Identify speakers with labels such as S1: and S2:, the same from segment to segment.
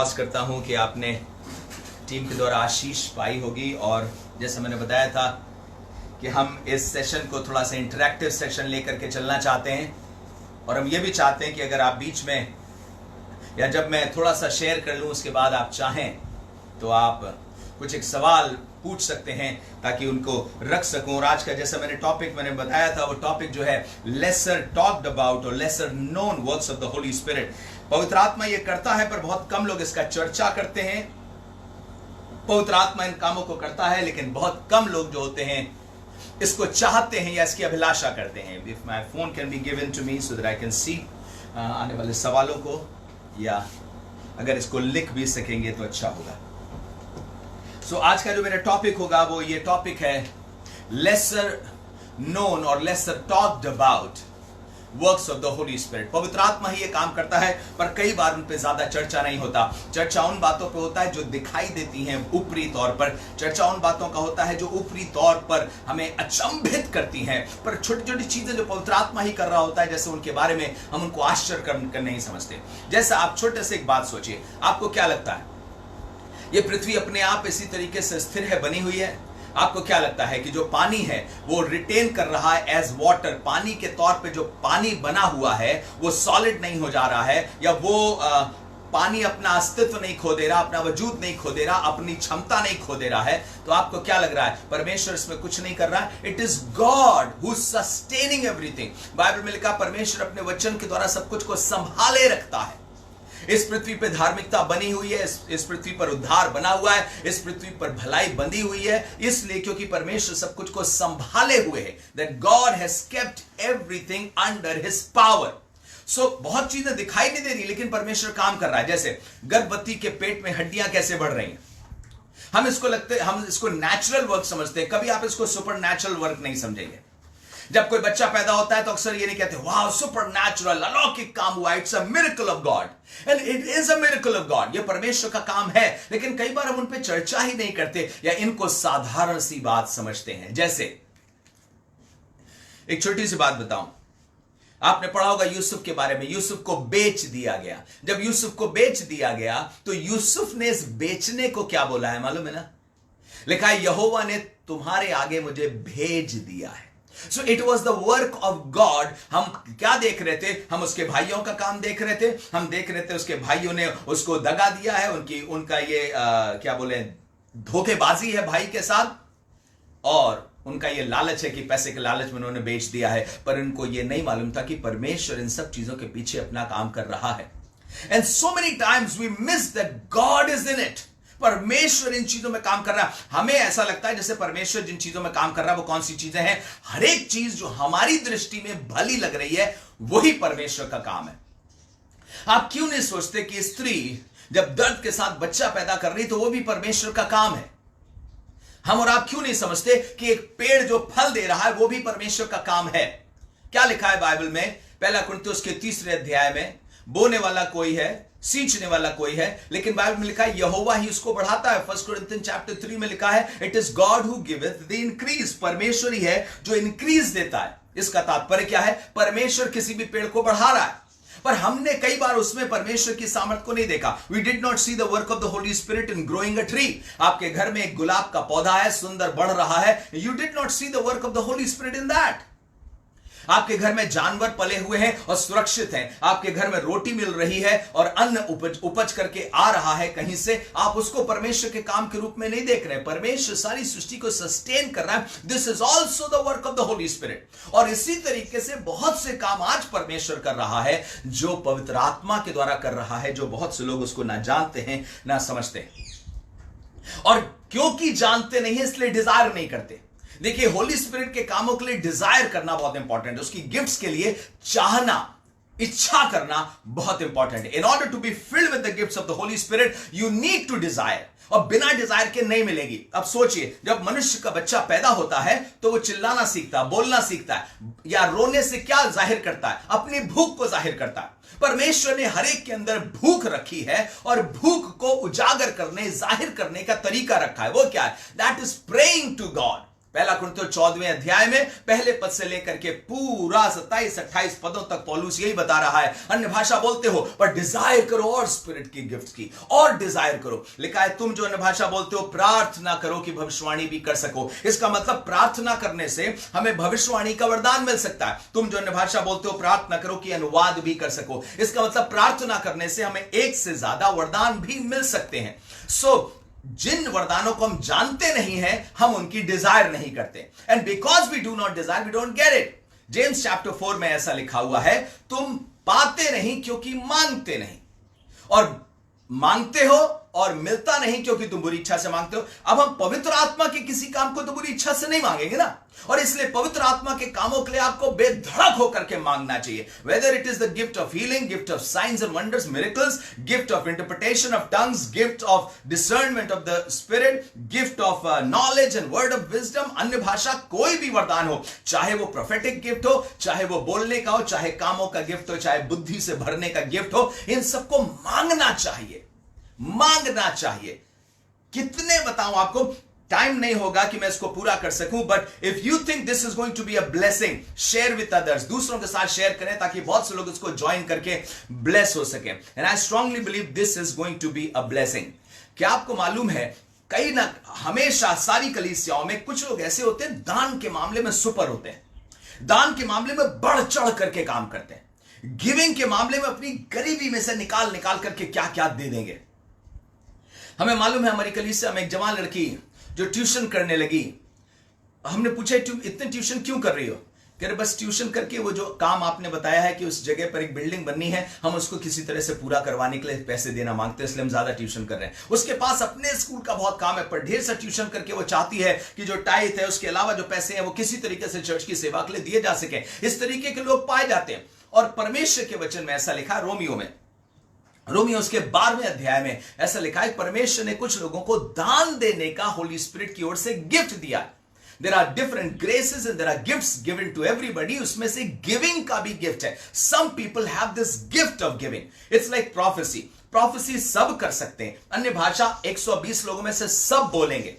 S1: विश्वास करता हूं कि आपने टीम के द्वारा आशीष पाई होगी। और जैसे मैंने बताया था कि हम इस सेशन को थोड़ा सा इंटरैक्टिव सेशन लेकर के चलना चाहते हैं, और हम ये भी चाहते हैं कि अगर आप बीच में या जब मैं थोड़ा सा शेयर कर लूं उसके बाद आप चाहें तो आप कुछ एक सवाल पूछ सकते हैं ताकि उनको रख सकूं। और आज का जैसा मैंने बताया था, वो टॉपिक जो है लेसर टॉक्ड अबाउट और laser known works of the Holi spirit. पवित्र आत्मा ये करता है पर बहुत कम लोग इसका चर्चा करते हैं। पवित्र आत्मा इन कामों को करता है लेकिन बहुत कम लोग जो होते हैं इसको चाहते हैं या इसकी अभिलाषा करते हैं। If my phone can be given to me so that I can see आने वाले सवालों को, या अगर इसको लिख भी सकेंगे तो अच्छा होगा। सो आज का जो मेरा टॉपिक होगा वो ये टॉपिक है लेसर नोन और lesser talked about works of the Holi spirit. पवित्र आत्मा ही ये काम करता है पर कई बार उन पे ज्यादा चर्चा नहीं होता। चर्चा उन बातों पे होता है जो दिखाई देती हैं ऊपरी तौर पर। चर्चा उन बातों का होता है जो ऊपरी तौर पर हमें अचंभित करती हैं, पर छोटी छोटी चीजें जो पवित्र आत्मा ही कर रहा होता है, जैसे उनके बारे में हम उनको आश्चर्य कर नहीं समझते। जैसे आप छोटे से एक बात सोचिए, आपको क्या लगता है ये पृथ्वी अपने आप इसी तरीके से स्थिर है, बनी हुई है? आपको क्या लगता है कि जो पानी है वो रिटेन कर रहा है एज वाटर, पानी के तौर पे जो पानी बना हुआ है वो सॉलिड नहीं हो जा रहा है, या वो पानी अपना अस्तित्व नहीं खो दे रहा, अपना वजूद नहीं खो दे रहा, अपनी क्षमता नहीं खो दे रहा है? तो आपको क्या लग रहा है परमेश्वर इसमें कुछ नहीं कर रहा है? It is God who sustaining everything. Bible में लिखा परमेश्वर अपने वचन के द्वारा सब कुछ को संभाले रखता है। इस पृथ्वी पर धार्मिकता बनी हुई है, इस पृथ्वी पर उद्धार बना हुआ है, इस पृथ्वी पर भलाई बंधी हुई है, इसलिए क्योंकि परमेश्वर सब कुछ को संभाले हुए है। That God has kept everything under his power. So बहुत चीजें दिखाई नहीं दे रही लेकिन परमेश्वर काम कर रहा है। जैसे गर्भवती के पेट में हड्डियां कैसे बढ़ रही हैं, हम इसको नेचुरल वर्क समझते हैं, कभी आप इसको सुपर नेचुरल वर्क नहीं समझेंगे। जब कोई बच्चा पैदा होता है तो अक्सर ये नहीं कहते वाह सुपर नेचुरल अलौकिक काम हुआ, it's a miracle of God, and it is a miracle of God. ये परमेश्वर का काम है, लेकिन कई बार हम उन पे चर्चा ही नहीं करते या इनको साधारण सी बात समझते हैं। जैसे एक छोटी सी बात बताऊं, आपने पढ़ा होगा यूसुफ के बारे में। यूसुफ को बेच दिया गया। जब यूसुफ को बेच दिया गया तो यूसुफ ने इस बेचने को क्या बोला है मालूम है ना? लिखा है यहोवा ने तुम्हारे आगे मुझे भेज दिया है। So it was the work of God. हम क्या देख रहे थे? हम उसके भाइयों का काम देख रहे थे। हम देख रहे थे उसके भाइयों ने उसको दगा दिया है, उनका ये क्या बोले धोखेबाजी है भाई के साथ, और उनका ये लालच है कि पैसे के लालच में उन्होंने बेच दिया है। पर इनको ये नहीं मालूम था कि परमेश्वर इन सब चीजों के पीछे अपना काम कर रहा है। And so many times we miss that God is in it. परमेश्वर इन चीजों में काम कर रहा है। हमें ऐसा लगता है जैसे परमेश्वर जिन चीजों में काम कर रहा है वो कौन सी चीजें हैं? हर एक चीज जो हमारी दृष्टि में भली लग रही है वही परमेश्वर का काम है। आप क्यों नहीं सोचते कि स्त्री जब दर्द के साथ बच्चा पैदा कर रही तो वो भी परमेश्वर का काम है? हम और आप क्यों नहीं समझते कि एक पेड़ जो फल दे रहा है वो भी परमेश्वर का काम है? क्या लिखा है बाइबल में? पहला कुरिन्थियों के 3 अध्याय में, बोने वाला कोई है, सींचने वाला कोई है, लेकिन बाइबल में लिखा है यहोवा ही उसको बढ़ाता है। 1 Corinthians chapter 3 में लिखा है it is God who giveth the increase. परमेश्वर ही है जो इंक्रीज देता है। इसका तात्पर्य क्या है? परमेश्वर किसी भी पेड़ को बढ़ा रहा है, पर हमने कई बार उसमें परमेश्वर की सामर्थ को नहीं देखा। We did not see the work of the Holi Spirit in growing a tree. आपके घर में एक गुलाब का पौधा है, सुंदर बढ़ रहा है, you did not see the work of the Holi Spirit in that. आपके घर में जानवर पले हुए हैं और सुरक्षित हैं, आपके घर में रोटी मिल रही है और अन्न उपज करके आ रहा है कहीं से, आप उसको परमेश्वर के काम के रूप में नहीं देख रहे। परमेश्वर सारी सृष्टि को सस्टेन कर रहा है। This is also the work of the Holi spirit. और इसी तरीके से बहुत से काम आज परमेश्वर कर रहा है जो पवित्र आत्मा के द्वारा कर रहा है, जो बहुत से लोग उसको ना जानते हैं ना समझते हैं। और क्योंकि जानते नहीं है इसलिए डिजायर नहीं करते। देखिए, होली स्पिरिट के कामों के लिए डिजायर करना बहुत इंपॉर्टेंट है। उसकी गिफ्ट्स के लिए चाहना, इच्छा करना बहुत इंपॉर्टेंट है। In order to be filled with the gifts of the Holi Spirit you need to desire, और बिना डिजायर के नहीं मिलेगी। अब सोचिए, जब मनुष्य का बच्चा पैदा होता है तो वो चिल्लाना सीखता है, बोलना सीखता है, या रोने से क्या जाहिर करता है? अपनी भूख को जाहिर करता है। परमेश्वर ने हर एक के अंदर भूख रखी है और भूख को उजागर करने, जाहिर करने का तरीका रखा है। वो क्या है? That is praying to God. पहला कुरिन्थियों 14वें अध्याय में पहले पद से लेकर के पूरा 27-28 पदों तक पौलुस यही बता रहा है, अन्य भाषा बोलते हो पर डिजायर करो और स्पिरिट की गिफ्ट की, और डिजायर करो। लिखा है तुम जो अन्य भाषा बोलते हो प्रार्थना करो कि भविष्यवाणी भी कर सको। इसका मतलब प्रार्थना करने से हमें भविष्यवाणी का वरदान मिल सकता है। तुम जो अन्य भाषा बोलते हो प्रार्थना करो कि अनुवाद भी कर सको। इसका मतलब प्रार्थना करने से हमें एक से ज्यादा वरदान भी मिल सकते हैं। जिन वरदानों को हम जानते नहीं हैं, हम उनकी डिजायर नहीं करते। And because we do not desire we don't get it. James chapter 4 में ऐसा लिखा हुआ है, तुम पाते नहीं क्योंकि मांगते नहीं, और मांगते हो और मिलता नहीं क्योंकि तुम बुरी इच्छा से मांगते हो। अब हम पवित्र आत्मा के किसी काम को तो बुरी इच्छा से नहीं मांगेंगे ना, और इसलिए पवित्र आत्मा के कामों के लिए आपको बेधड़क होकर के मांगना चाहिए। Whether it is the gift of healing, gift of science and wonders, miracles, gift of interpretation of tongues, gift of discernment of the spirit, gift of knowledge and word of wisdom, अन्य भाषा, कोई भी वरदान हो, चाहे वो prophetic gift हो, चाहे वो बोलने का हो, चाहे कामों का गिफ्ट हो, चाहे बुद्धि से भरने का गिफ्ट हो, इन सबको मांगना चाहिए, मांगना चाहिए। कितने बताऊं आपको, टाइम नहीं होगा कि मैं इसको पूरा कर सकूं, but if you think this is going to be a blessing, share with others, दूसरों के साथ शेयर करें ताकि बहुत से लोग इसको ज्वाइन करके ब्लेस हो सके। And I strongly believe this is going to be a blessing. क्या आपको मालूम है, कई ना हमेशा सारी कलीसियाओं में कुछ लोग ऐसे होते हैं, दान के मामले में सुपर होते हैं, दान के मामले में बढ़ चढ़ करके काम करते हैं, गिविंग के मामले में अपनी गरीबी में से निकाल निकाल करके क्या क्या दे देंगे। हमें मालूम है, हमारी कलीसिया में एक जवान लड़की जो ट्यूशन करने लगी, हमने पूछा इतने ट्यूशन क्यों कर रही हो? कह रहे बस ट्यूशन करके वो जो काम आपने बताया है कि उस जगह पर एक बिल्डिंग बननी है, हम उसको किसी तरह से पूरा करवाने के लिए पैसे देना मांगते हैं, इसलिए हम ज्यादा ट्यूशन कर रहे हैं। उसके पास अपने स्कूल का बहुत काम है, पर ढेर सा ट्यूशन करके वो चाहती है कि जो टाइथ है उसके अलावा जो पैसे हैं वो किसी तरीके से चर्च की सेवा के लिए दिए जा सके। इस तरीके के लोग पाए जाते हैं। और परमेश्वर के वचन में ऐसा लिखा, रोमियो उसके 12वें अध्याय में ऐसा लिखा है, परमेश्वर ने कुछ लोगों को दान देने का होली स्पिरिट की ओर से गिफ्ट दिया। There are different graces and there are gifts given to everybody. उसमें से गिविंग का भी गिफ्ट है। Some people have this gift of giving. It's like prophecy सब कर सकते हैं, अन्य भाषा 120 लोगों में से सब बोलेंगे,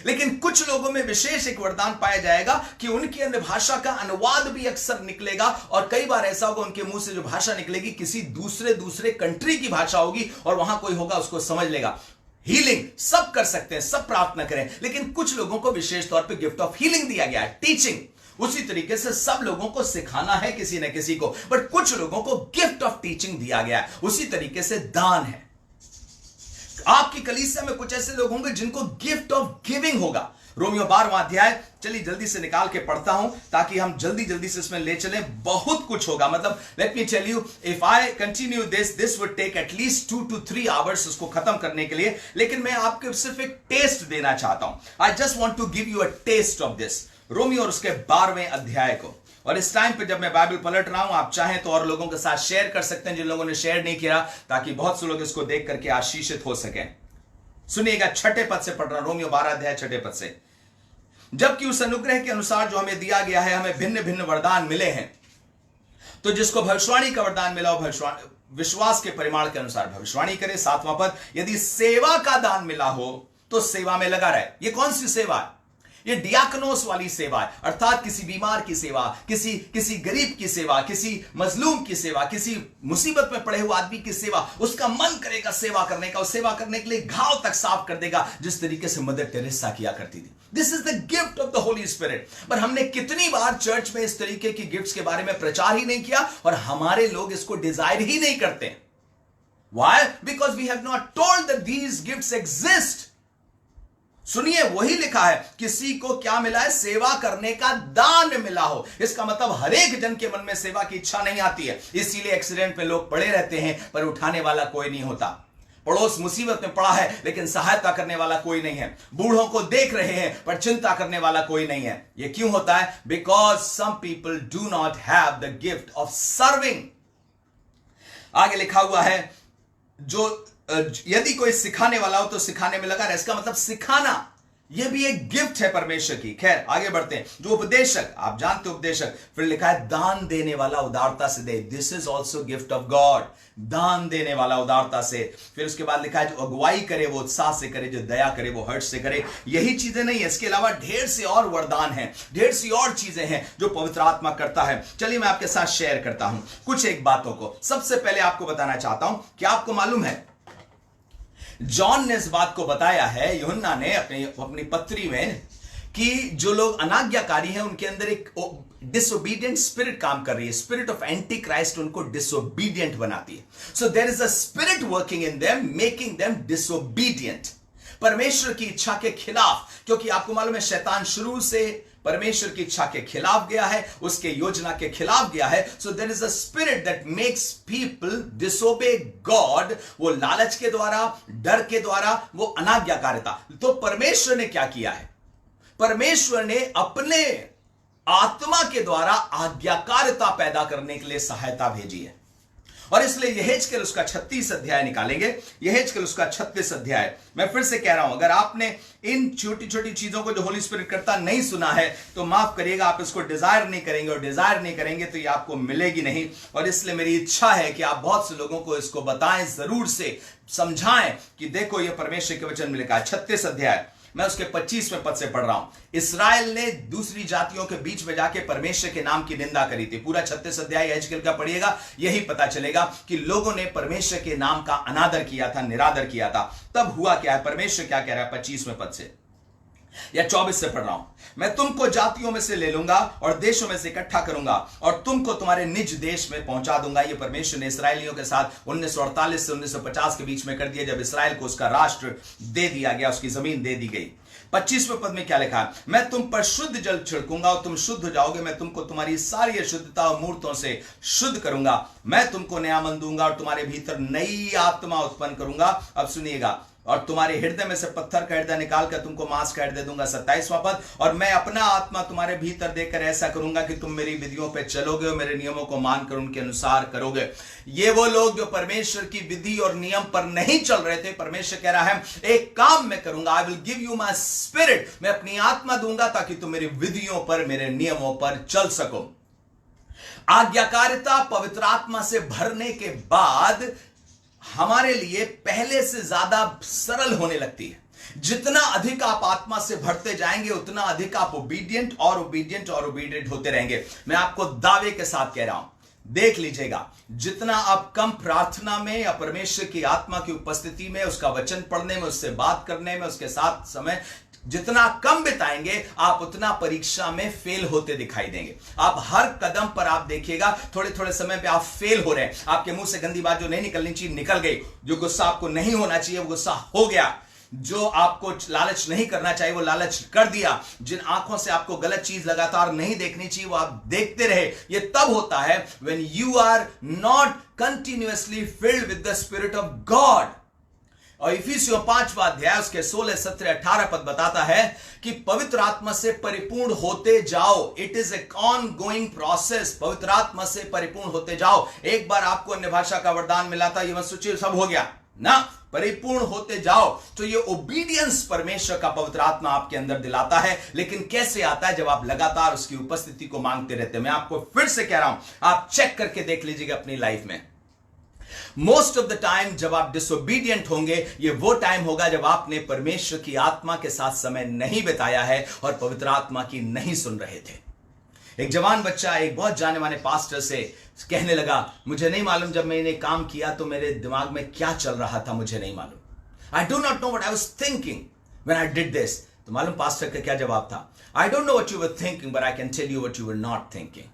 S1: लेकिन कुछ लोगों में विशेष एक वरदान पाया जाएगा कि उनकी अन्य भाषा का अनुवाद भी अक्सर निकलेगा, और कई बार ऐसा होगा उनके मुंह से जो भाषा निकलेगी किसी दूसरे कंट्री की भाषा होगी, और वहां कोई होगा उसको समझ लेगा। हीलिंग सब कर सकते हैं, सब प्रार्थना करें, लेकिन कुछ लोगों को विशेष तौर पे गिफ्ट ऑफ हीलिंग दिया गया है, टीचिंग। उसी तरीके से सब लोगों को सिखाना है किसी न किसी को, बट कुछ लोगों को गिफ्ट ऑफ टीचिंग दिया गया है। उसी तरीके से दान है। आपकी कलीसिया में कुछ ऐसे लोग होंगे जिनको गिफ्ट ऑफ गिविंग होगा। रोमियो 12वां अध्याय, चलिए जल्दी से निकाल के पढ़ता हूं ताकि हम जल्दी से इसमें ले चलें। बहुत कुछ होगा, मतलब let me tell you, if I continue this would take at least 2 to 3 hours उसको खत्म करने के लिए, लेकिन मैं आपको सिर्फ एक टेस्ट देना चाहता हूं। I just want to give you a test of this. रोमियो और उसके 12वें अध्याय को, और इस टाइम पे जब मैं बाइबल पलट रहा हूं, आप चाहें तो और लोगों के साथ शेयर कर सकते हैं जिन लोगों ने शेयर नहीं किया, ताकि बहुत से लोग इसको देख करके आशीषित हो सके। सुनिएगा, 6ठे पद से पढ़ रहा हूं, रोमियो 12 अध्याय 6ठे पद से। जबकि उस अनुग्रह के अनुसार जो हमें दिया गया है, हमें भिन्न भिन्न वरदान मिले हैं। तो जिसको भविष्यवाणी का वरदान मिला हो, विश्वास के परिमाण के अनुसार भविष्यवाणी करे। 7वां पद, यदि सेवा का दान मिला हो तो सेवा में लगा रहे। ये कौन सी सेवा है? ये डियाकनोस वाली सेवा है, अर्थात किसी बीमार की सेवा, किसी गरीब की सेवा, किसी मजलूम की सेवा, किसी मुसीबत में पड़े हुए आदमी की सेवा। उसका मन करेगा सेवा करने का, और सेवा करने के लिए घाव तक साफ कर देगा, जिस तरीके से मदर टेरेसा किया करती थी। This is the gift of the Holi spirit. पर हमने कितनी बार चर्च में इस तरीके की गिफ्ट्स के बारे में प्रचार ही नहीं किया, और हमारे लोग इसको डिजायर ही नहीं करते। Why? Because we have not told that these gifts exist. सुनिए, वही लिखा है, किसी को क्या मिला है? सेवा करने का दान मिला हो। इसका मतलब हर एक जन के मन में सेवा की इच्छा नहीं आती है, इसीलिए एक्सीडेंट में लोग पड़े रहते हैं, पर उठाने वाला कोई नहीं होता। पड़ोस मुसीबत में पड़ा है, लेकिन सहायता करने वाला कोई नहीं है। बूढ़ों को देख रहे हैं, पर चिंता करने वाला कोई नहीं है। यह क्यों होता है? Because some people do not have the gift of serving. आगे लिखा हुआ है, जो यदि कोई सिखाने वाला हो तो सिखाने में लगा रहे। इसका मतलब सिखाना, यह भी एक गिफ्ट है परमेश्वर की। खैर आगे बढ़ते हैं। जो उपदेशक, आप जानते हो उपदेशक, फिर लिखा है दान देने वाला उदारता से दे, this is also gift of God. दान देने वाला उदारता से। फिर उसके बाद लिखा है जो अगुवाई करे वो उत्साह से करे, जो दया करे वो हर्ष से करे। यही चीजें नहीं है, इसके अलावा ढेर से और वरदान हैं, ढेर सी और चीजें हैं जो पवित्र आत्मा करता है। चलिए मैं आपके साथ शेयर करता हूं कुछ एक बातों को। सबसे पहले आपको बताना चाहता हूं कि आपको मालूम है जॉन ने इस बात को बताया है, यूहन्ना ने अपनी पत्री में, कि जो लोग अनाज्ञाकारी हैं उनके अंदर एक डिसोबीडियंट स्पिरिट काम कर रही है। स्पिरिट ऑफ एंटी क्राइस्ट उनको डिसोबीडियंट बनाती है। So there is a spirit working in them making them disobedient, परमेश्वर की इच्छा के खिलाफ। क्योंकि आपको मालूम है शैतान शुरू से परमेश्वर की इच्छा के खिलाफ गया है, उसके योजना के खिलाफ गया है। So there is a spirit that makes people disobey God. वो लालच के द्वारा, डर के द्वारा, वो अनाज्ञाकारिता। तो परमेश्वर ने क्या किया है? परमेश्वर ने अपने आत्मा के द्वारा आज्ञाकारिता पैदा करने के लिए सहायता भेजी है। और इसलिए यहेजकेल उसका 36 अध्याय निकालेंगे। यहेजकेल उसका 36 अध्याय। मैं फिर से कह रहा हूं, अगर आपने इन छोटी छोटी चीजों को जो होली स्पिरिट करता नहीं सुना है तो माफ करिएगा, आप इसको डिजायर नहीं करेंगे, और डिजायर नहीं करेंगे तो ये आपको मिलेगी नहीं। और इसलिए मेरी इच्छा है कि आप बहुत से लोगों को इसको बताएं, जरूर से समझाएं कि देखो ये परमेश्वर के वचन में लिखा है। 36 अध्याय मैं उसके 25वें पद से पढ़ रहा हूं। इस्राएल ने दूसरी जातियों के बीच में जाके परमेश्वर के नाम की निंदा करी थी। पूरा 36 अध्याय यहेजकेल का पढ़िएगा, यही पता चलेगा कि लोगों ने परमेश्वर के नाम का अनादर किया था, निरादर किया था। तब हुआ क्या है, परमेश्वर क्या कह रहा है 25वें पद से या 24 से पढ़ रहा हूं। मैं तुमको जातियों में से ले लूंगा और देशों में से इकट्ठा करूंगा और तुमको तुम्हारे निज देश में पहुंचा दूंगा। ये परमेश्वर ने इसराइलियों के साथ 1948 से 1950 के बीच में कर दिया, जब इसराइल को उसका राष्ट्र दे दिया गया, उसकी जमीन दे दी गई। 25वें पद में क्या लिखा है, मैं तुम पर शुद्ध जल छिड़कूंगा और तुम शुद्ध हो जाओगे। मैं तुमको तुम्हारी सारी अशुद्धता और मूर्तों से शुद्ध करूंगा। मैं तुमको नया मन दूंगा और तुम्हारे भीतर नई आत्मा उत्पन्न करूंगा। अब सुनिएगा, और तुम्हारे हृदय में से पत्थर का हृदय निकाल कर तुमको मांस का हृदय दूंगा। 27वां पद, और मैं अपना आत्मा तुम्हारे भीतर देकर ऐसा करूंगा कि तुम मेरी विधियों पे चलोगे और मेरे नियमों को मानकर उनके अनुसार करोगे। ये वो लोग जो परमेश्वर की विधि और नियम पर नहीं चल रहे थे, परमेश्वर कह रहा है एक काम मैं करूंगा, I will give you my spirit, मैं अपनी आत्मा दूंगा ताकि तुम मेरी विधियों पर, मेरे नियमों पर चल सको। आज्ञाकारिता पवित्र आत्मा से भरने के बाद हमारे लिए पहले से ज्यादा सरल होने लगती है। जितना अधिक आप आत्मा से भरते जाएंगे उतना अधिक आप ओबीडियंट और ओबीडियंट और ओबीडियंट होते रहेंगे। मैं आपको दावे के साथ कह रहा हूं, देख लीजिएगा, जितना आप कम प्रार्थना में या परमेश्वर की आत्मा की उपस्थिति में, उसका वचन पढ़ने में, उससे बात करने में, उसके साथ समय जितना कम बिताएंगे, आप उतना परीक्षा में फेल होते दिखाई देंगे। आप हर कदम पर आप देखिएगा, थोड़े थोड़े समय पे आप फेल हो रहे हैं। आपके मुंह से गंदी बात जो नहीं निकलनी चाहिए निकल गई, जो गुस्सा आपको नहीं होना चाहिए वो गुस्सा हो गया, जो आपको लालच नहीं करना चाहिए वो लालच कर दिया, जिन आंखों से आपको गलत चीज लगातार नहीं देखनी चाहिए वो आप देखते रहे। ये तब होता है when you are not continuously filled with the spirit of God. और इफिसियों 5वां अध्याय उसके 16, 17, 18 पद बताता है कि पवित्र आत्मा से परिपूर्ण होते जाओ। It is a on going process. पवित्र आत्मा से परिपूर्ण होते जाओ। एक बार आपको अन्य भाषा का वरदान मिला था, ये मत सोचिए सब हो गया ना, परिपूर्ण होते जाओ। तो ये ओबीडियंस परमेश्वर का पवित्र आत्मा आपके अंदर दिलाता है। लेकिन कैसे आता है? जब आप लगातार उसकी उपस्थिति को मांगते रहते हैं। मैं आपको फिर से कह रहा हूं, आप चेक करके देख लीजिएगा अपनी लाइफ में। मोस्ट ऑफ द टाइम जब आप डिसोबीडियंट होंगे, ये वो टाइम होगा जब आपने परमेश्वर की आत्मा के साथ समय नहीं बिताया है और पवित्र आत्मा की नहीं सुन रहे थे। एक जवान बच्चा एक बहुत जाने माने पास्टर से कहने लगा, मुझे नहीं मालूम जब मैंने काम किया तो मेरे दिमाग में क्या चल रहा था, मुझे नहीं मालूम। I do not know what I was thinking when I did this. तो मालूम पास्टर का क्या जवाब था? I don't know what you were thinking but I can tell you what you were not thinking.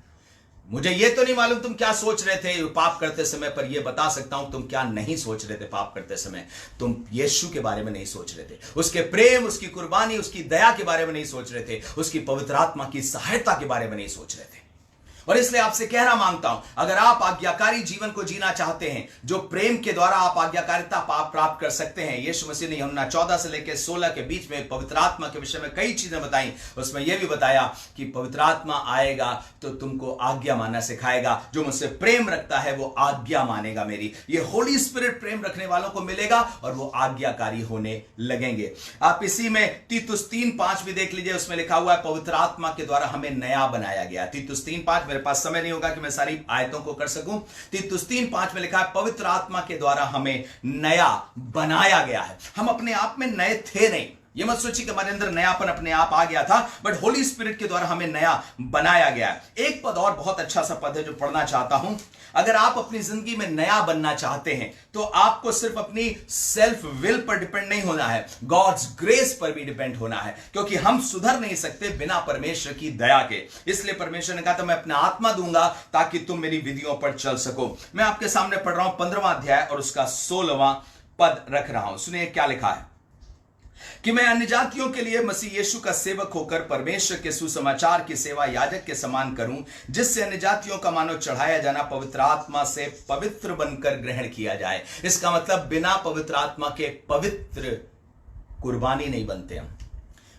S1: मुझे ये तो नहीं मालूम तुम क्या सोच रहे थे पाप करते समय, पर यह बता सकता हूं तुम क्या नहीं सोच रहे थे पाप करते समय। तुम यीशु के बारे में नहीं सोच रहे थे, उसके प्रेम, उसकी कुर्बानी, उसकी दया के बारे में नहीं सोच रहे थे, उसकी पवित्र आत्मा की सहायता के बारे में नहीं सोच रहे थे। और इसलिए आपसे कहना मांगता हूं, अगर आप आज्ञाकारी जीवन को जीना चाहते हैं, जो प्रेम के द्वारा आप आज्ञाकारिता प्राप्त कर सकते हैं। यीशु मसीह ने यूहन्ना 14 से लेकर 16 के बीच में पवित्र आत्मा के विषय में कई चीजें बताई। उसमें यह भी बताया कि पवित्र आत्मा आएगा तो तुमको आज्ञा मानना सिखाएगा। जो मुझसे प्रेम रखता है वो आज्ञा मानेगा मेरी। ये होली स्पिरिट प्रेम रखने वालों को मिलेगा और वो आज्ञाकारी होने लगेंगे। आप इसी में तीतुस 3:5 भी देख लीजिए, उसमें लिखा हुआ है पवित्र आत्मा के द्वारा हमें नया बनाया गया। तीतुस 3:5, मेरे पास समय नहीं होगा कि मैं सारी आयतों को कर सकूं। तीतुस 3:5 में लिखा है पवित्र आत्मा के द्वारा हमें नया बनाया गया है। हम अपने आप में नए थे नहीं, ये मत सोचिए कि हमारे अंदर नयापन अपने आप आ गया था, बट होली स्पिरिट के द्वारा हमें नया बनाया गया है। एक पद और बहुत अच्छा सा पद है जो पढ़ना चाहता हूं। अगर आप अपनी जिंदगी में नया बनना चाहते हैं तो आपको सिर्फ अपनी सेल्फ विल पर डिपेंड नहीं होना है, गॉड्स ग्रेस पर भी डिपेंड होना है, क्योंकि हम सुधर नहीं सकते बिना परमेश्वर की दया के। इसलिए परमेश्वर ने कहा था मैं अपना आत्मा दूंगा ताकि तुम मेरी विधियों पर चल सको। मैं आपके सामने पढ़ रहा हूं 15वां अध्याय और उसका 16वां पद रख रहा हूं। सुनिए क्या लिखा है कि मैं अन्य जातियों के लिए मसीह यीशु का सेवक होकर परमेश्वर के सुसमाचार की सेवा याजक के समान करूं, जिससे अन्य जातियों का मानव चढ़ाया जाना पवित्र आत्मा से पवित्र बनकर ग्रहण किया जाए। इसका मतलब बिना पवित्र आत्मा के पवित्र कुर्बानी नहीं बनते हम।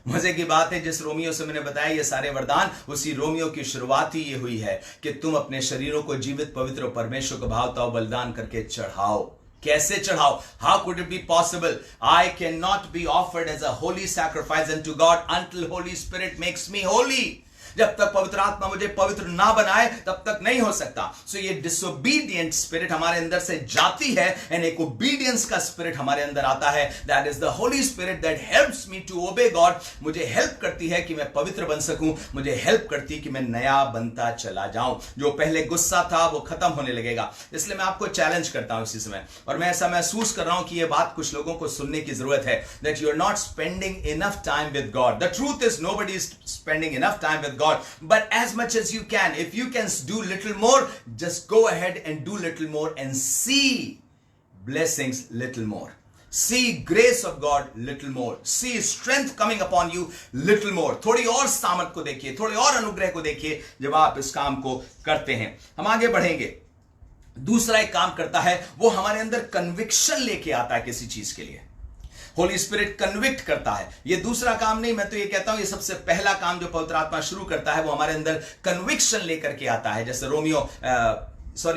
S1: मजे की बात है, जिस रोमियो से मैंने बताया ये सारे वरदान, उसी रोमियो की शुरुआत ही ये हुई है कि तुम अपने शरीरों को जीवित पवित्र परमेश्वर को भावता बलिदान करके चढ़ाओ। कैसे चढ़ाओ? How could it be possible? I cannot be offered as a holy sacrifice unto God until Holy Spirit makes me holy. जब तक पवित्र आत्मा मुझे पवित्र ना बनाए तब तक नहीं हो सकता। सो ये डिसोबीडियंट स्पिरिट हमारे अंदर से जाती है एंड एक ओबीडियंस का स्पिरिट हमारे अंदर आता है। That is the Holi Spirit that helps me to obey God. मुझे हेल्प करती है कि मैं पवित्र बन सकूं, मुझे हेल्प करती है कि मैं नया बनता चला जाऊं। जो पहले गुस्सा था वो खत्म होने लगेगा। इसलिए मैं आपको चैलेंज करता हूं इसी समय, और मैं ऐसा महसूस कर रहा हूं कि ये बात कुछ लोगों को सुनने की जरूरत है। That you are not spending enough time with God. The truth is nobody is spending enough time with God, but as much as you can, if you can do little more, just go ahead and do little more and see blessings little more. See grace of God little more. See strength coming upon you little more. थोड़ी और सामर्थ को देखिए, थोड़े और अनुग्रह को देखिए जब आप इस काम को करते हैं। हम आगे बढ़ेंगे। दूसरा एक काम करता है, वो हमारे अंदर कन्विक्शन लेके आता है किसी चीज के लिए। होली स्पिरिट कन्विक्ट करता है। ये दूसरा काम नहीं, मैं तो ये कहता हूं ये सबसे पहला काम जो पवित्र आत्मा शुरू करता है वो हमारे अंदर कन्विक्शन लेकर के आता है। जैसे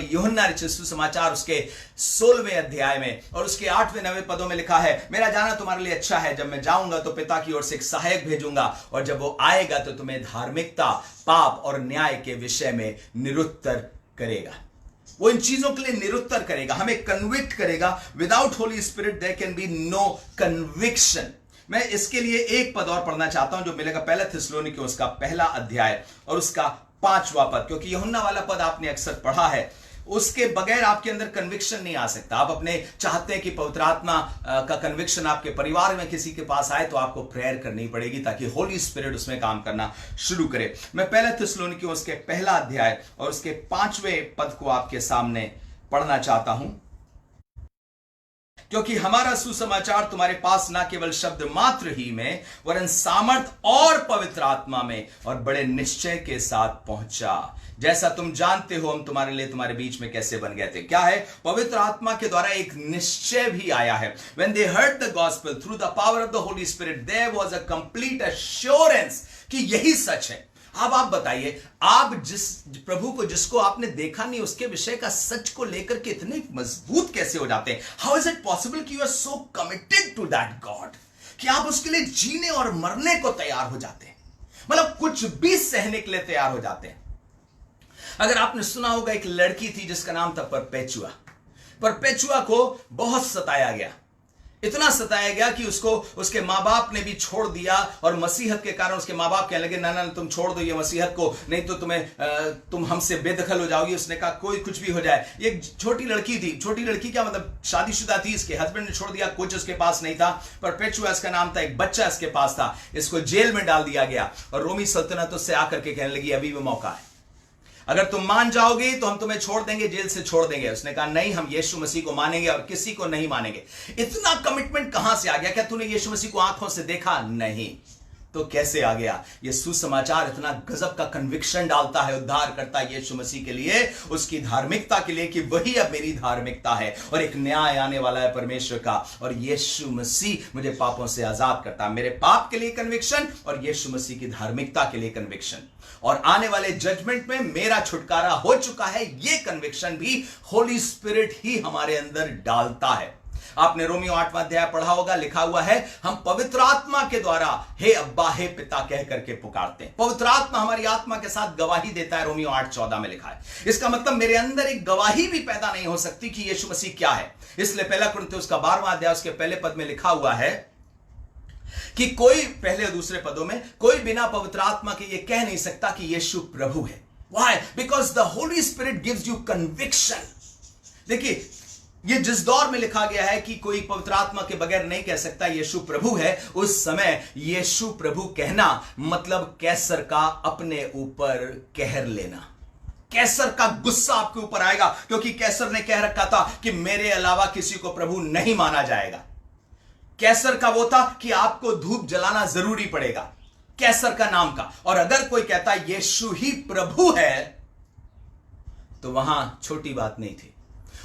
S1: यूहन्ना रचित सुसमाचार उसके 16वें अध्याय में और उसके 8वें 9वें पदों में लिखा है, मेरा जाना तुम्हारे लिए अच्छा है, जब मैं जाऊंगा तो पिता की ओर से एक सहायक भेजूंगा, और जब वो आएगा तो तुम्हें धार्मिकता, पाप और न्याय के विषय में निरुत्तर करेगा। वो इन चीजों के लिए निरुत्तर करेगा, हमें कन्विक्ट करेगा। Without Holy Spirit there can be no conviction. मैं इसके लिए एक पद और पढ़ना चाहता हूं जो मिलेगा पहला थिस्सलुनीकियों उसका पहला अध्याय और उसका 5वां पद, क्योंकि यूहन्ना वाला पद आपने अक्सर पढ़ा है। उसके बगैर आपके अंदर कन्विक्शन नहीं आ सकता। आप अपने चाहते हैं कि पवित्र आत्मा का कन्विक्शन आपके परिवार में किसी के पास आए तो आपको प्रेयर करनी पड़ेगी ताकि होली स्पिरिट उसमें काम करना शुरू करे। मैं पहले थिस्सलुनीकियों उसके पहला अध्याय और उसके 5वें पद को आपके सामने पढ़ना चाहता हूं, क्योंकि हमारा सुसमाचार तुम्हारे पास ना केवल शब्द मात्र ही में वरन सामर्थ और पवित्र आत्मा में और बड़े निश्चय के साथ पहुंचा, जैसा तुम जानते हो हम तुम्हारे लिए तुम्हारे बीच में कैसे बन गए थे। क्या है? पवित्र आत्मा के द्वारा एक निश्चय भी आया है। When they heard the gospel through the power of the Holy Spirit, there was a complete assurance कि यही सच है। अब आप बताइए, आप जिस प्रभु को जिसको आपने देखा नहीं उसके विषय का सच को लेकर के इतने मजबूत कैसे हो जाते हैं? हाउ इज इट पॉसिबल कि you are so committed to that God कि आप उसके लिए जीने और मरने को तैयार हो जाते हैं, मतलब कुछ भी सहने के लिए तैयार हो जाते हैं। अगर आपने सुना होगा, एक लड़की थी जिसका नाम था परपेचुआ। परपेचुआ को बहुत सताया गया, इतना सताया गया कि उसको उसके माँ बाप ने भी छोड़ दिया, और मसीहत के कारण उसके माँ बाप कहने लगे ना ना तुम छोड़ दो ये मसीहत को, नहीं तो तुम हमसे बेदखल हो जाओगी। उसने कहा कोई कुछ भी हो जाए। एक छोटी लड़की थी, छोटी लड़की क्या मतलब शादीशुदा थी, इसके हस्बैंड ने छोड़ दिया, कुछ उसके पास नहीं था। परपेचुआ इसका नाम था, एक बच्चा इसके पास था। इसको जेल में डाल दिया गया और रोमी सल्तनत उससे आकर के कहने लगी अभी भी मौका है, अगर तुम मान जाओगे तो हम तुम्हें छोड़ देंगे, जेल से छोड़ देंगे। उसने कहा नहीं, हम यीशु मसीह को मानेंगे और किसी को नहीं मानेंगे। इतना कमिटमेंट कहां से आ गया? क्या तूने यीशु मसीह को आंखों से देखा? नहीं। तो कैसे आ गया? ये सुसमाचार इतना गजब का कन्विक्शन डालता है उद्धार करता है यीशु मसीह के लिए, उसकी धार्मिकता के लिए, कि वही अब मेरी धार्मिकता है और एक न्याय आने वाला है परमेश्वर का, और यीशु मसीह मुझे पापों से आजाद करता है। मेरे पाप के लिए कन्विक्शन और यीशु मसीह की धार्मिकता के लिए कन्विक्शन, और आने वाले जजमेंट में मेरा छुटकारा हो चुका है, यह कन्विक्शन भी होली स्पिरिट ही हमारे अंदर डालता है। आपने रोमियो 8वां अध्याय पढ़ा होगा, लिखा हुआ है हम पवित्र आत्मा के द्वारा हे अब्बा हे पिता कह करके पुकारते हैं। पवित्र आत्मा हमारी आत्मा के साथ गवाही देता है, रोमियो 8:14 में लिखा है। इसका मतलब मेरे अंदर एक गवाही भी पैदा नहीं हो सकती कि यीशु मसीह क्या है। इसलिए पहला कुरिन्थियों का 12वां अध्याय उसके पहले पद में लिखा हुआ है कि कोई, पहले और दूसरे पदों में, कोई बिना पवित्र आत्मा के ये कह नहीं सकता कि यीशु प्रभु है। Why? Because the Holy Spirit gives you conviction। देखिए, ये जिस दौर में लिखा गया है कि कोई पवित्र आत्मा के बगैर नहीं कह सकता यीशु प्रभु है, उस समय यीशु प्रभु कहना मतलब कैसर का अपने ऊपर कहर लेना। कैसर का गुस्सा आपके ऊपर आएगा, क्योंकि कैसर ने कह रखा था कि मेरे अलावा किसी को प्रभु नहीं माना जाएगा। कैसर का वो था कि आपको धूप जलाना जरूरी पड़ेगा, कैसर का नाम का। और अगर कोई कहता यीशु ही प्रभु है, तो वहां छोटी बात नहीं थी।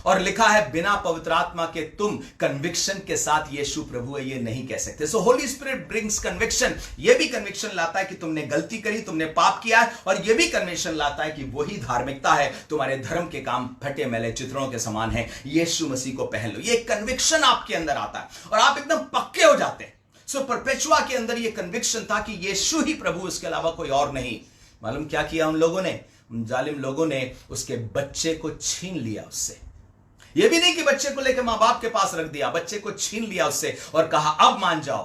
S1: और लिखा है बिना पवित्र आत्मा के तुम कन्विक्शन के साथ यीशु प्रभु है ये नहीं कह सकते। सो होली स्पिरिट ब्रिंग्स कन्विक्शन। ये भी कन्विक्शन लाता है कि तुमने गलती करी, तुमने पाप किया है, और ये भी कन्विक्शन लाता है कि वही धार्मिकता है, तुम्हारे धर्म के काम फटे मैले चित्रों के समान है, यीशु मसीह को पहन लो। ये कन्विक्शन आपके अंदर आता है और आप एकदम पक्के हो जाते हैं। सो परपेचुआ के अंदर ये कन्विक्शन था कि यीशु ही प्रभु, इसके अलावा कोई और नहीं। मालूम क्या किया उन लोगों ने? उन जालिम लोगों ने उसके बच्चे को छीन लिया उससे। यह भी नहीं कि बच्चे को लेकर मां बाप के पास रख दिया, बच्चे को छीन लिया उससे और कहा अब मान जाओ।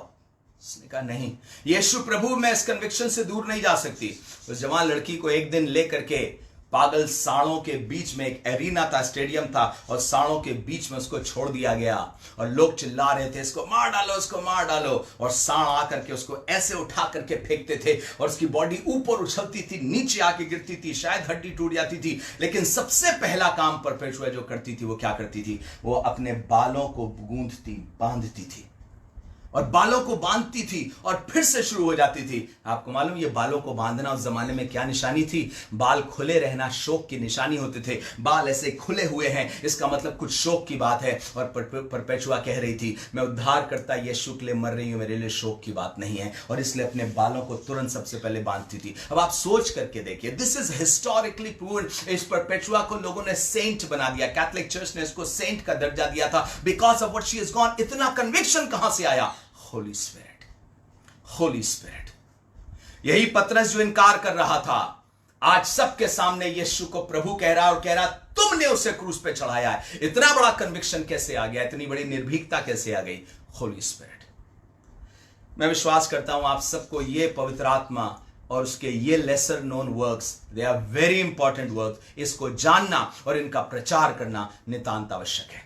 S1: उसने कहा नहीं, यीशु प्रभु, मैं इस कन्विक्शन से दूर नहीं जा सकती। उस जवान लड़की को एक दिन लेकर के पागल साड़ों के बीच में, एक एरिना था, स्टेडियम था, और साड़ों के बीच में उसको छोड़ दिया गया और लोग चिल्ला रहे थे इसको मार डालो, इसको मार डालो। और साड़ आकर के उसको ऐसे उठा करके फेंकते थे और उसकी बॉडी ऊपर उछलती थी, नीचे आके गिरती थी, शायद हड्डी टूट जाती थी। लेकिन सबसे पहला काम परपेचुआ जो करती थी वो क्या करती थी? वो अपने बालों को गूंथती, बांधती थी, और बालों को बांधती थी और फिर से शुरू हो जाती थी। आपको मालूम ये बालों को बांधना उस जमाने में क्या निशानी थी? बाल खुले रहना शोक की निशानी होते थे। बाल ऐसे खुले हुए हैं, इसका मतलब कुछ शोक की बात है। और परपेचुआ कह रही थी मैं उद्धार करता यीशु के लिए मर रही हूं, मेरे लिए शोक की बात नहीं है, और इसलिए अपने बालों को तुरंत सबसे पहले बांधती थी। अब आप सोच करके देखिए, दिस इज हिस्टोरिकली प्रूवन। इस परपेचुआ को लोगों ने सेंट बना दिया, कैथोलिक चर्च ने इसको सेंट का दर्जा दिया था, because of what she has gone. इतना कन्विक्शन कहां से आया? Holi spirit, Holi spirit. यही पतरस जो इनकार कर रहा था, आज सबके सामने यीशु को प्रभु कह रहा और कह रहा तुमने उसे क्रूस पे चढ़ाया है। इतना बड़ा कन्विक्शन कैसे आ गया? इतनी बड़ी निर्भीकता कैसे आ गई? होली स्पिरिट। मैं विश्वास करता हूं आप सबको ये पवित्र आत्मा और उसके ये lesser known works, they are very important work, इसको जानना और इनका प्रचार करना नितांत आवश्यक है।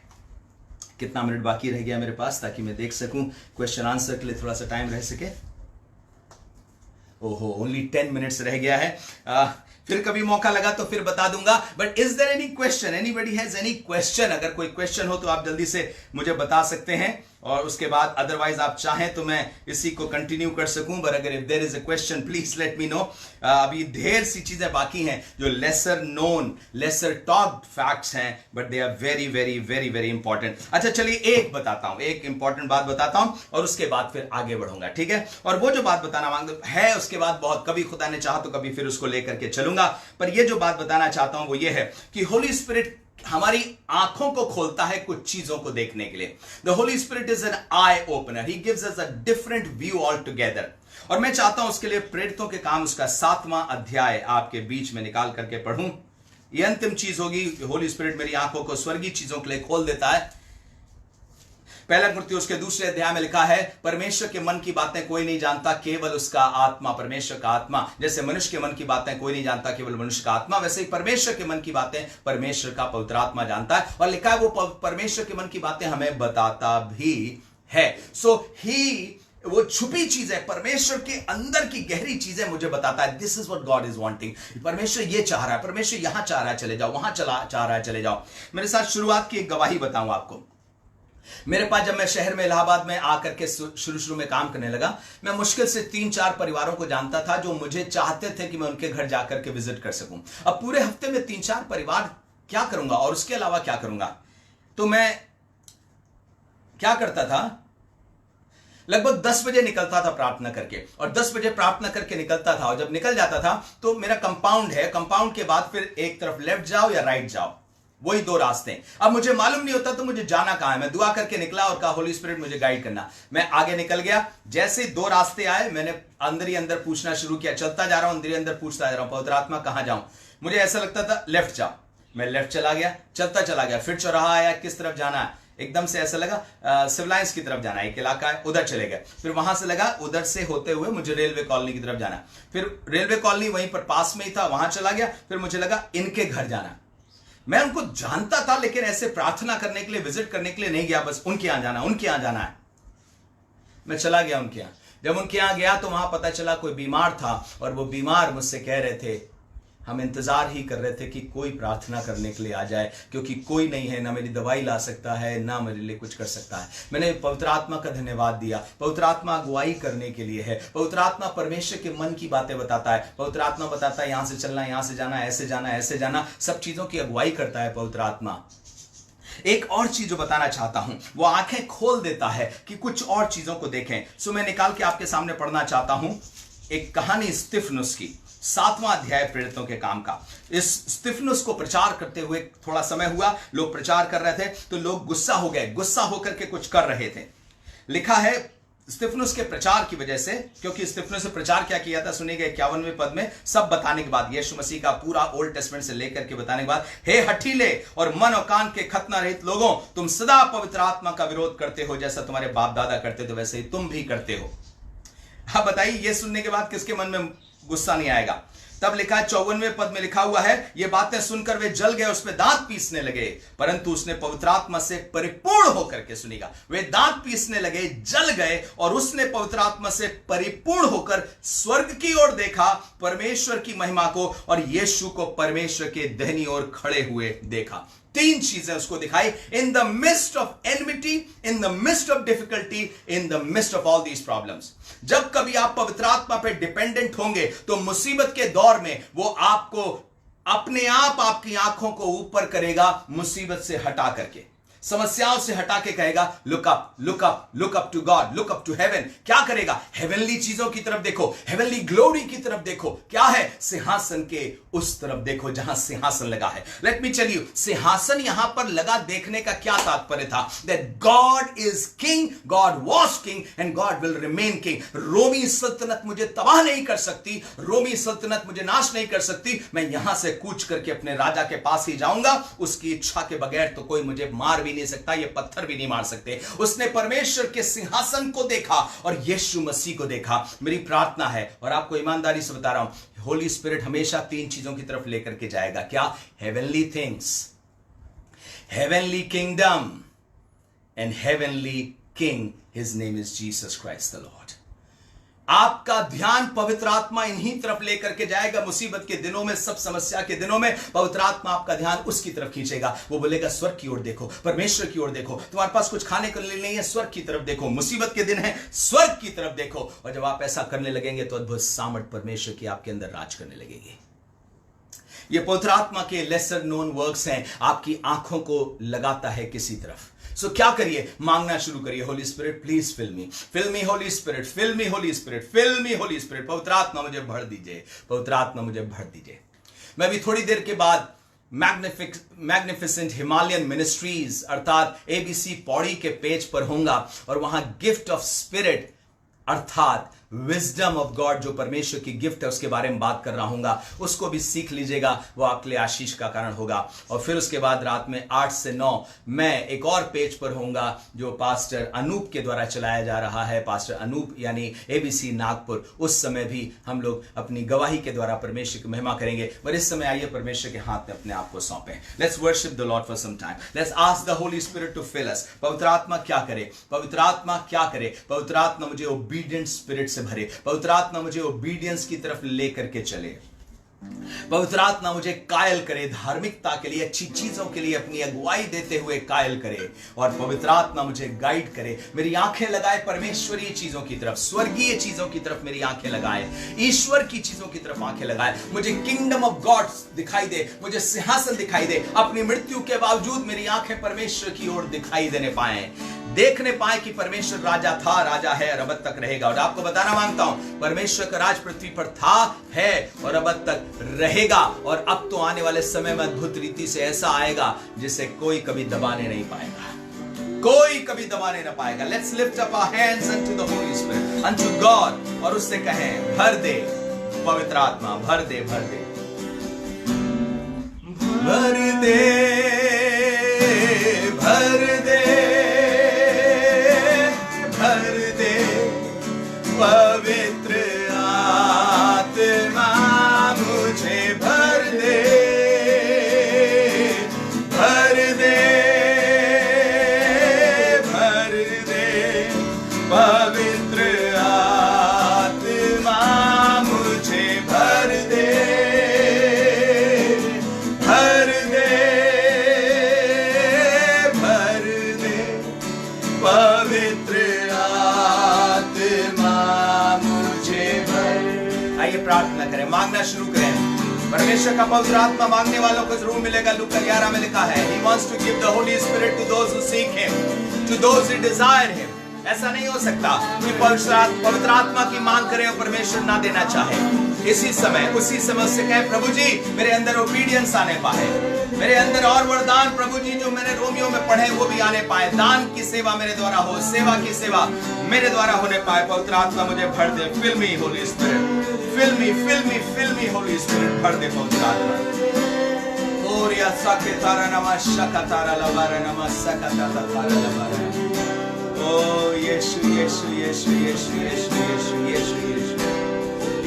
S1: कितना मिनट बाकी रह गया मेरे पास ताकि मैं देख सकूं, क्वेश्चन आंसर के लिए थोड़ा सा टाइम रह सके? ओहो, ओनली 10 मिनट्स रह गया है। फिर कभी मौका लगा तो फिर बता दूंगा। But is there any question? Anybody has any question? अगर कोई क्वेश्चन हो तो आप जल्दी से मुझे बता सकते हैं, और उसके बाद अदरवाइज आप चाहें तो मैं इसी को कंटिन्यू कर सकूं। बट अगर if there is a question please let me know. अभी ढेर सी चीजें बाकी हैं जो lesser known, lesser talked facts हैं, but they are very very very very important. अच्छा चलिए एक बताता हूं, एक इंपॉर्टेंट बात बताता हूं और उसके बाद फिर आगे बढ़ूंगा, ठीक है? और वो जो बात बताना मांगता है उसके बाद बहुत, कभी खुदा ने चाहा तो कभी फिर उसको लेकर के चलूंगा। पर ये जो बात बताना चाहता हूं वो ये है कि होली स्पिरिट हमारी आंखों को खोलता है कुछ चीजों को देखने के लिए। The Holi spirit is an eye opener, he gives us a different view all together. और मैं चाहता हूं उसके लिए प्रेरितों के काम उसका 7वां अध्याय आपके बीच में निकाल करके पढ़ूं। यह अंतिम चीज होगी, होली स्पिरिट मेरी आंखों को स्वर्गीय चीजों के लिए खोल देता है। पहला कुरिन्थियों उसके 2 अध्याय में लिखा है परमेश्वर के मन की बातें कोई नहीं जानता, केवल उसका आत्मा, परमेश्वर का आत्मा। जैसे मनुष्य के मन की बातें कोई नहीं जानता, केवल मनुष्य का आत्मा, वैसे ही परमेश्वर के मन की बातें परमेश्वर का पवित्र आत्मा जानता है। और लिखा है वो परमेश्वर के मन की बातें हमें बताता भी है। सो ही, वो छुपी चीज है, परमेश्वर के अंदर की गहरी चीजें मुझे बताता है। This is what God is wanting. परमेश्वर ये चाह रहा है, परमेश्वर यहां चाह रहा है चले जाओ, वहां चाह रहा है चले जाओ। मेरे साथ शुरुआत की एक गवाही बताऊं आपको। मेरे पास जब मैं शहर में इलाहाबाद में आकर के शुरू में काम करने लगा, मैं मुश्किल से 3-4 परिवारों को जानता था जो मुझे चाहते थे कि मैं उनके घर जाकर के विजिट कर सकूं। अब पूरे हफ्ते में 3-4 परिवार क्या करूंगा और उसके अलावा क्या करूंगा? तो मैं क्या करता था, लगभग 10 बजे निकलता था प्रार्थना करके, और 10 बजे प्रार्थना करके निकलता था, और जब निकल जाता था तो मेरा कंपाउंड है, कंपाउंड के बाद फिर एक तरफ लेफ्ट जाओ या राइट जाओ, वही 2 रास्ते हैं। अब मुझे मालूम नहीं होता तो मुझे जाना कहां है। मैं दुआ करके निकला और कहा होली स्पिरिट मुझे गाइड करना। मैं आगे निकल गया, जैसे 2 रास्ते आए मैंने अंदर ही अंदर पूछना शुरू किया, चलता जा रहा हूं, अंदर ही अंदर पूछता जा रहा हूं, पवित्र आत्मा कहां जाऊं? मुझे ऐसा लगता था लेफ्ट जाओ, मैं लेफ्ट चला गया, चलता चला गया, फिर चौराहा आया, किस तरफ जाना है, एकदम से ऐसा लगा सिविल लाइंस की तरफ जाना है, एक इलाका है, उधर चले गए। फिर वहां से लगा उधर से होते हुए मुझे रेलवे कॉलोनी की तरफ जाना, फिर रेलवे कॉलोनी वहीं पर पास में ही था, वहां चला गया, फिर मुझे लगा इनके घर जाना। मैं उनको जानता था लेकिन ऐसे प्रार्थना करने के लिए, विजिट करने के लिए नहीं गया, बस उनके यहां जाना, उनके यहां जाना है। मैं चला गया उनके यहां। जब उनके यहां गया तो वहां पता चला कोई बीमार था, और वो बीमार मुझसे कह रहे थे, हम इंतजार ही कर रहे थे कि कोई प्रार्थना करने के लिए आ जाए, क्योंकि कोई नहीं है, ना मेरी दवाई ला सकता है, ना मेरे लिए कुछ कर सकता है। मैंने पवित्र आत्मा का धन्यवाद दिया। पवित्र आत्मा अगुवाई करने के लिए है। पवित्र आत्मा परमेश्वर के मन की बातें बताता है। पवित्र आत्मा बताता है यहां से चलना, यहां से जाना, ऐसे जाना, ऐसे जाना, सब चीजों की अगुवाई करता है पवित्र आत्मा। एक और चीज जो बताना चाहता हूं, वो आंखें खोल देता है कि कुछ और चीजों को देखें। सो मैं निकाल के आपके सामने पढ़ना चाहता हूं एक कहानी स्तिफनुस की, 7वां अध्याय प्रेरितों के काम का। इस स्तिफनुस को प्रचार करते हुए थोड़ा समय हुआ, लोग प्रचार कर रहे थे तो लोग गुस्सा हो गए, गुस्सा होकर के कुछ कर रहे थे। लिखा है स्तिफनुस के प्रचार की वजह से, क्योंकि स्तिफनुस ने प्रचार क्या किया था सुनिएगा 51वें पद में, सब बताने के बाद, यीशु मसीह का पूरा ओल्ड टेस्टमेंट से लेकर के बताने के बाद, हे हठीले और मन और कान के खतना रहित लोगों, तुम सदा पवित्र आत्मा का विरोध करते हो, जैसा तुम्हारे बाप दादा करते थे वैसे ही तुम भी करते हो। अब बताइए ये सुनने के बाद किसके मन में गुस्सा नहीं आएगा? तब लिखा है 54वें पद में लिखा हुआ है, ये बातें सुनकर वे जल गए, उस पे दांत पीसने लगे, परंतु उसने पवित्र आत्मा से परिपूर्ण होकर के, सुनिएगा, वे दांत पीसने लगे, जल गए, और उसने पवित्र आत्मा से परिपूर्ण होकर स्वर्ग की ओर देखा, परमेश्वर की महिमा को और यीशु को परमेश्वर के दाहिनी ओर खड़े हुए देखा। 3 चीजें उसको दिखाई, in the mist of enmity, in the mist of difficulty, in the mist of all these problems. जब कभी आप पवित्र आत्मा पे डिपेंडेंट होंगे तो मुसीबत के दौर में वो आपको अपने आप आपकी आंखों को ऊपर करेगा, मुसीबत से हटा करके, समस्याओं से हटा के कहेगा look up, look up, look up to God, look up to heaven. क्या करेगा? हेवनली चीजों की तरफ देखो, हेवनली ग्लोरी की तरफ देखो। क्या है? सिंहासन के उस तरफ देखो जहां सिंहासन लगा है। लेट मी टेल यू, सिंहासन यहां पर लगा देखने का क्या तात्पर्य था? That God is king, God was king and God will remain king. रोमी सल्तनत मुझे तबाह नहीं कर सकती, रोमी सल्तनत मुझे नाश नहीं कर सकती। मैं यहां से कूच करके अपने राजा के पास ही जाऊंगा, उसकी इच्छा के बगैर तो कोई मुझे मार नहीं सकता, ये पत्थर भी नहीं मार सकते। उसने परमेश्वर के सिंहासन को देखा और यीशु मसीह को देखा। मेरी प्रार्थना है और आपको ईमानदारी से बता रहा हूं, होली स्पिरिट हमेशा 3 चीजों की तरफ लेकर के जाएगा। क्या? Heavenly things, heavenly kingdom and heavenly king, his name is Jesus Christ the Lord. आपका ध्यान पवित्र आत्मा इन्हीं तरफ लेकर के जाएगा। मुसीबत के दिनों में, सब समस्या के दिनों में पवित्र आत्मा आपका ध्यान उसकी तरफ खींचेगा। वो बोलेगा स्वर्ग की ओर देखो, परमेश्वर की ओर देखो, तुम्हारे पास कुछ खाने के लिए नहीं है, स्वर्ग की तरफ देखो, मुसीबत के दिन है, स्वर्ग की तरफ देखो। और जब आप ऐसा करने लगेंगे तो अद्भुत सामर्थ परमेश्वर की आपके अंदर राज करने लगेगी। ये पवित्र आत्मा के लेसर नोन वर्क्स हैं, आपकी आंखों को लगाता है किसी तरफ। सो क्या करिए? मांगना शुरू करिए, Holy Spirit please fill me Holy Spirit, fill me Holy Spirit, fill me Holy spirit. पवित्र आत्मा मुझे भर दीजिए, पवित्र आत्मा मुझे भर दीजिए। मैं भी थोड़ी देर के बाद मैग्निफिसेंट हिमालयन मिनिस्ट्रीज अर्थात ABC पौड़ी के पेज पर होऊंगा, और वहां गिफ्ट ऑफ स्पिरिट अर्थात विजडम ऑफ गॉड, जो परमेश्वर की गिफ्ट है, उसके बारे में बात कर रहा हूंगा। उसको भी सीख लीजिएगा, वो आपके लिए आशीष का कारण होगा। और फिर उसके बाद रात में 8 से 9 मैं एक और पेज पर होऊंगा जो पास्टर अनूप के द्वारा चलाया जा रहा है, पास्टर अनूप यानी ABC नागपुर। उस समय भी हम लोग अपनी गवाही के द्वारा परमेश्वर की महिमा करेंगे। पर इस समय आइए परमेश्वर के हाथ में अपने आप को सौंपें। Let's worship the Lord for some time. Let's ask the Holi Spirit to fill us. पवित्र आत्मा क्या करे? पवित्र आत्मा क्या करे? पवित्र आत्मा मुझे ओबीडिएंट स्पिरिट भरे, पवित्र आत्मा मुझे ओबीडियंस की तरफ लेकर के चले। पवित्र आत्मा मुझे कायल करे, धार्मिकता के लिए, अच्छी चीजों के लिए अपनी अगुवाई देते हुए कायल करे। और पवित्र आत्मा मुझे गाइड करे, मेरी आंखें लगाए परमेश्वरीय चीजों की तरफ, स्वर्गीय चीजों की तरफ मेरी आंखें लगाए, ईश्वर की चीजों की तरफ आंखें लगाए। मुझे किंगडम ऑफ गॉड दिखाई दे, मुझे सिंहासन दिखाई दे। अपनी मृत्यु के बावजूद मेरी आंखें परमेश्वर की ओर दिखाई देने पाए, देखने पाए कि परमेश्वर राजा था, राजा है और अब तक रहेगा। और आपको बताना मांगता हूं, परमेश्वर का राज पृथ्वी पर था, है और अब तक रहेगा। और अब तो आने वाले समय में अद्भुत रीति से ऐसा आएगा जिसे कोई कभी दबाने नहीं पाएगा, कोई कभी दबाने ना पाएगा। Let's lift up our hands unto the Holi Spirit, unto God, और उससे कहें, भर दे पवित्र आत्मा, भर दे, भर दे, भर दे, भर दे, भर दे पवित्र आत्मा मुझे भर दे, भर दे, भर दे पवित्र आत्मा मुझे भर दे, भर दे, भर दे पवित्र प्रार्थना करें, मांगना शुरू करें। परमेश्वर का पवित्र आत्मा मांगने वालों को जरूर मिलेगा। लूका 11 में लिखा है, He wants to give the Holy Spirit to those who seek Him, to those who desire Him। ऐसा नहीं हो सकता कि पवित्र आत्मा की मांग करें और परमेश्वर ना देना चाहे। इसी समय, उसी समय उससे कहे, प्रभु जी मेरे अंदर ओबीडियंस आने पाए, मेरे अंदर और वरदान प्रभु जी जो मैंने रोमियो में पढ़े वो भी आने पाए, दान की सेवा मेरे द्वारा हो, सेवा की सेवा मेरे द्वारा होने पाए। पवित्र आत्मा मुझे भर दे, fill me Holy Spirit, fill मी, फिल मी, फिल मी होली स्पिरिट, भर दे पवित्र आत्मा। ओरिया साके तारा नमा शका तारा लबारा नमा सका तारा तारा लबारा। ओ यीशु यीशु यीशु यीशु यीशु यीशु यीशु यीशु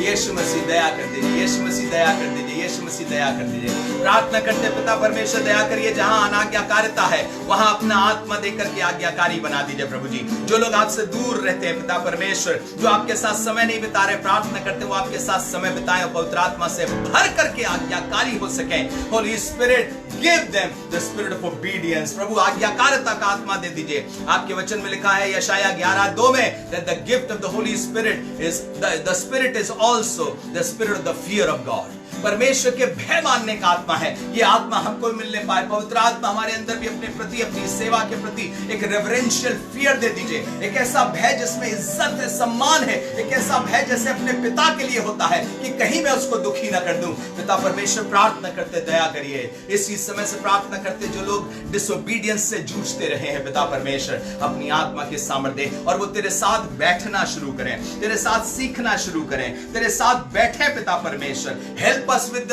S1: यीशु मसीह दया कर दीजिए, यीशु मसीह दया कर दीजिए, यीशु मसीह दया कर दीजिए। प्रार्थना करते पिता परमेश्वर दया करिए, जहां अनाज्ञाकारिता है वहां अपना आत्मा देकर के आज्ञाकारी बना दीजिए प्रभु जी। जो लोग आपसे दूर रहते हैं पिता परमेश्वर, जो आपके साथ समय नहीं बिता रहे, प्रार्थना करते वो आपके साथ समय बिताएं और पवित्र आत्मा से भर करके आज्ञाकारी हो सके। Holy Spirit give them the spirit of obedience. प्रभु आज्ञाकारिता का आत्मा दे दीजिए। आपके वचन में लिखा है यशाया 11:2 में, that the gift of the Holy Spirit is the Spirit is also the spirit of the fear of God। परमेश्वर के भय मानने का आत्मा है, ये आत्मा हमको मिलने पाए। पवित्र आत्मा हमारे अंदर भी अपने प्रति, अपनी सेवा के प्रति एक रेवरेंशियल फियर दे दीजिए, एक ऐसा भय जिसमें इज्जत है, सम्मान है, एक ऐसा भय जैसे अपने पिता के लिए होता है कि कहीं मैं उसको दुखी ना कर दूं। पिता परमेश्वर प्रार्थना करते दया करिए। इसी समय से प्रार्थना करते जो लोग डिसोबीडियंस से जूझते रहे हैं पिता परमेश्वर, अपनी आत्मा के सामर्थ्य दे और वो तेरे साथ बैठना शुरू करें, तेरे साथ सीखना शुरू करें, तेरे साथ बैठे पिता परमेश्वर। Help us with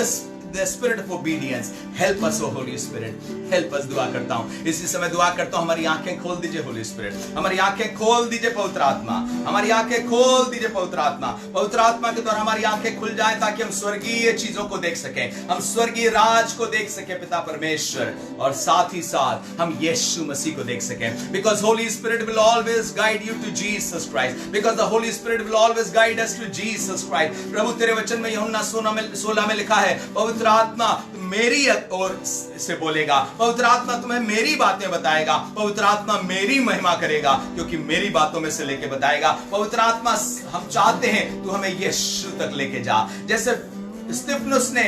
S1: the spirit of obedience, help us, O Holy Spirit, help us। दुआ करता हूं, इसी समय दुआ करता हूं, हमारी आंखें खोल दीजिए होली स्पिरिट, हमारी आंखें खोल दीजिए पवित्र आत्मा, हमारी आंखें खोल दीजिए पवित्र आत्मा। पवित्र आत्मा के द्वारा हमारी आंखें खुल जाए ताकि हम स्वर्गीय चीजों को देख सकें, हम स्वर्गीय राज को देख सकें पिता परमेश्वर, और साथ ही साथ हम यीशु मसीह को देख सकें। Because Holy Spirit will always guide you to Jesus Christ, because the Holy Spirit will always guide us to Jesus Christ। प्रभु तेरे वचन में यूहन्ना 16 में लिखा है, पवित्र आत्मा मेरी ओर से बोलेगा, पवित्र आत्मा तुम्हें मेरी बातें बताएगा, पवित्र आत्मा मेरी महिमा करेगा क्योंकि मेरी बातों में से लेके बताएगा। पवित्र आत्मा हम चाहते हैं तू हमें यीशु तक लेके जा, जैसे स्तिफनुस ने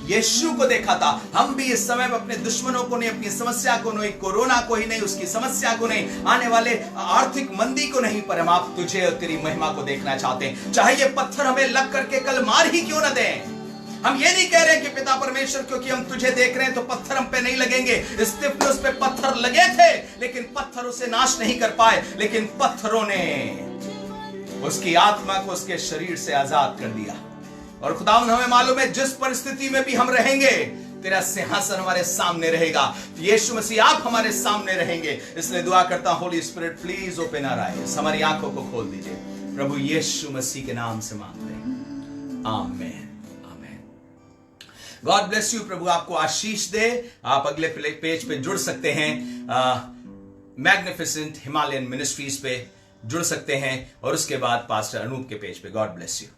S1: यीशु को देखा था। हम भी इस समय में अपने दुश्मनों को नहीं, अपनी समस्या को नहीं, कोरोना को ही नहीं, उसकी समस्या को नहीं, आने वाले आर्थिक मंदी को नहीं, पर हम आप तुझे और तेरी महिमा को देखना चाहते हैं। चाहे ये पत्थर हमें लग करके कल मार ही क्यों ना दें, हम ये नहीं कह रहे हैं कि पिता परमेश्वर क्योंकि हम तुझे देख रहे हैं तो पत्थर हम पे नहीं लगेंगे। स्तिफनुस पे पत्थर लगे थे लेकिन पत्थर उसे नाश नहीं कर पाए, लेकिन पत्थरों ने उसकी आत्मा को उसके शरीर से आजाद कर दिया। और खुदावंद हमें मालूम है जिस परिस्थिति में भी हम रहेंगे तेरा सिंहासन हमारे सामने रहेगा। यीशु मसीह आप हमारे सामने रहेंगे, इसलिए दुआ करता हूं Holy Spirit please open our eyes, हमारी आंखों को खोल दीजिए प्रभु यीशु मसीह के नाम से मांगते हैं, आमीन। God bless you. प्रभु आपको आशीष दे। आप अगले पेज पे जुड़ सकते हैं, मैग्निफिसेंट हिमालयन मिनिस्ट्रीज पे जुड़ सकते हैं, और उसके बाद पास्टर अनूप के पेज पे। God bless you.